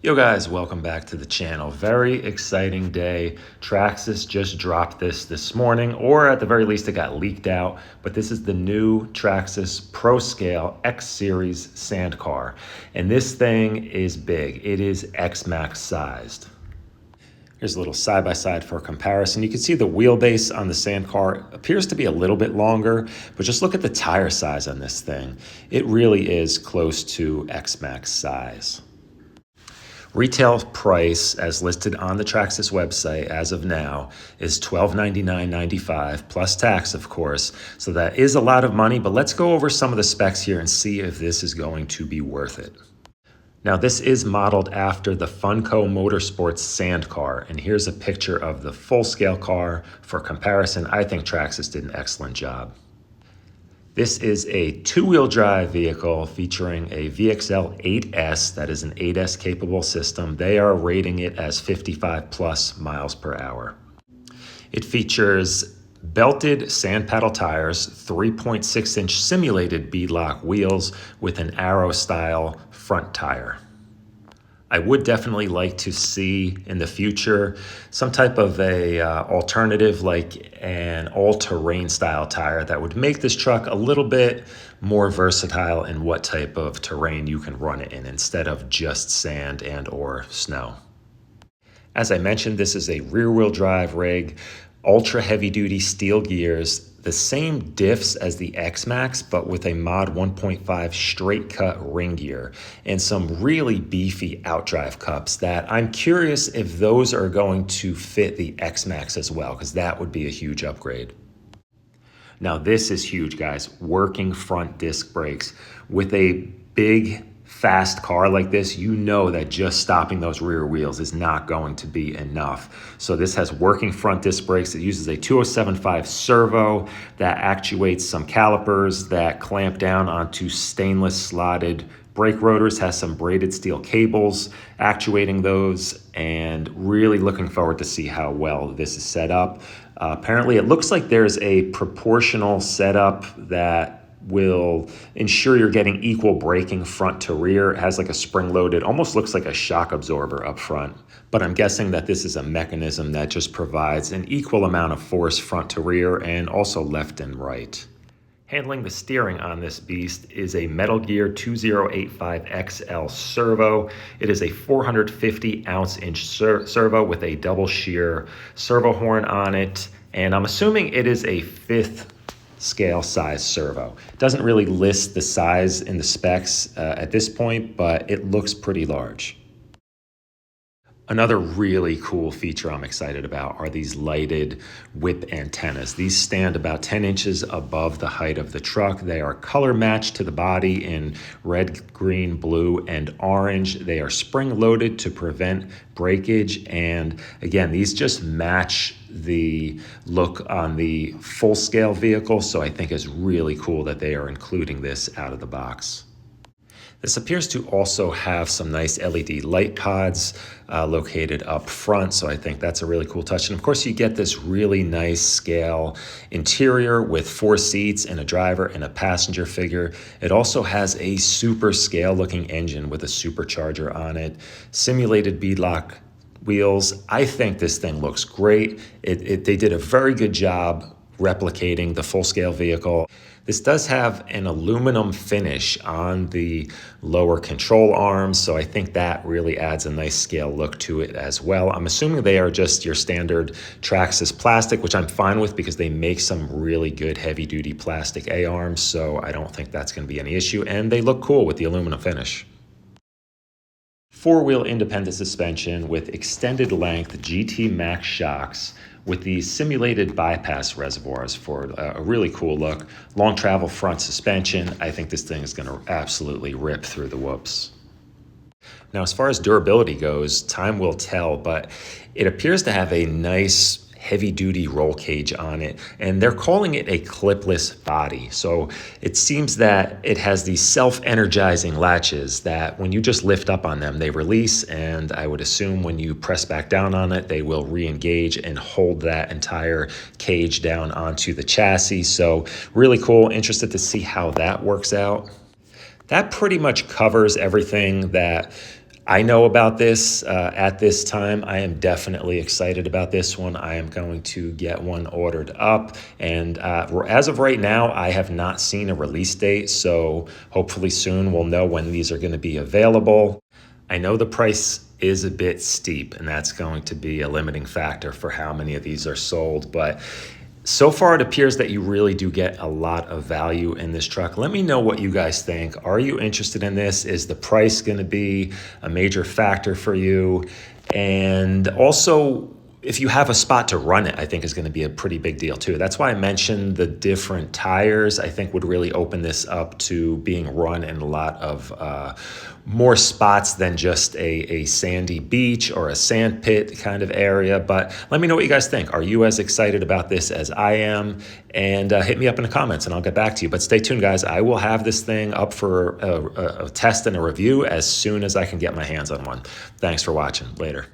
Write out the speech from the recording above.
Yo guys, welcome back to the channel. Very exciting day. Traxxas just dropped this morning, or at the very least it got leaked out, but this is the new Traxxas Pro Scale X Series sand car. And this thing is big. It is XMaxx sized. Here's a little side-by-side for comparison. You can see the wheelbase on the sand car appears to be a little bit longer, but just look at the tire size on this thing. It really is close to XMaxx size. Retail price, as listed on the Traxxas website as of now, is $1299.95 plus tax, of course. So that is a lot of money, but let's go over some of the specs here and see if this is going to be worth it. Now, this is modeled after the Funko Motorsports sand car, and here's a picture of the full-scale car. For comparison, I think Traxxas did an excellent job. This is a two-wheel drive vehicle featuring a VXL 8S, that is an 8S capable system. They are rating it as 55 plus miles per hour. It features belted sand paddle tires, 3.6-inch simulated beadlock wheels with an Arrow style front tire. I would definitely like to see in the future some type of a alternative, like an all-terrain style tire that would make this truck a little bit more versatile in what type of terrain you can run it in instead of just sand and or snow. As I mentioned, this is a rear-wheel drive rig, ultra heavy-duty steel gears, the same diffs as the XMaxx, but with a Mod 1.5 straight cut ring gear and some really beefy outdrive cups that I'm curious if those are going to fit the XMaxx as well, because that would be a huge upgrade. Now this is huge, guys. Working front disc brakes. With a big fast car like this, you know that just stopping those rear wheels is not going to be enough. So this has working front disc brakes. It uses a 2075 servo that actuates some calipers that clamp down onto stainless slotted brake rotors, has some braided steel cables actuating those, and really looking forward to see how well this is set up. Apparently it looks like there's a proportional setup that will ensure you're getting equal braking front to rear. It has like a spring-loaded, almost looks like a shock absorber up front. But I'm guessing that this is a mechanism that just provides an equal amount of force front to rear and also left and right. Handling the steering on this beast is a Metal Gear 2085XL servo. It is a 450-ounce servo with a double shear servo horn on it. And I'm assuming it is a 5th scale size servo. It doesn't really list the size in the specs at this point, but it looks pretty large. Another really cool feature I'm excited about are these lighted whip antennas. These stand about 10 inches above the height of the truck. They are color matched to the body in red, green, blue, and orange. They are spring loaded to prevent breakage. And again, these just match the look on the full scale vehicle. So I think it's really cool that they are including this out of the box. This appears to also have some nice LED light pods located up front, so I think that's a really cool touch. And of course, you get this really nice scale interior with 4 seats and a driver and a passenger figure. It also has a super scale looking engine with a supercharger on it, simulated beadlock wheels. I think this thing looks great. They did a very good job replicating the full-scale vehicle. This does have an aluminum finish on the lower control arms, so I think that really adds a nice scale look to it as well. I'm assuming they are just your standard Traxxas plastic, which I'm fine with because they make some really good heavy-duty plastic A-arms, so I don't think that's going to be any issue, and they look cool with the aluminum finish. 4-wheel independent suspension with extended length GT Max shocks with these simulated bypass reservoirs for a really cool look. Long travel front suspension. I think this thing is going to absolutely rip through the whoops. Now, as far as durability goes, time will tell, but it appears to have a nice heavy-duty roll cage on it, and they're calling it a clipless body. So it seems that it has these self-energizing latches that when you just lift up on them, they release, and I would assume when you press back down on it, they will re-engage and hold that entire cage down onto the chassis. So really cool. Interested to see how that works out. That pretty much covers everything that I know about this at this time. I am definitely excited about this one. I am going to get one ordered up. And as of right now, I have not seen a release date. So hopefully soon we'll know when these are going to be available. I know the price is a bit steep, and that's going to be a limiting factor for how many of these are sold. But so far, it appears that you really do get a lot of value in this truck. Let me know what you guys think. Are you interested in this? Is the price going to be a major factor for you? And also, if you have a spot to run it, I think is going to be a pretty big deal too. That's why I mentioned the different tires. I think would really open this up to being run in a lot of more spots than just a sandy beach or a sand pit kind of area. But let me know what you guys think. Are you as excited about this as I am? And hit me up in the comments and I'll get back to you. But stay tuned, guys. I will have this thing up for a test and a review as soon as I can get my hands on one. Thanks for watching. Later.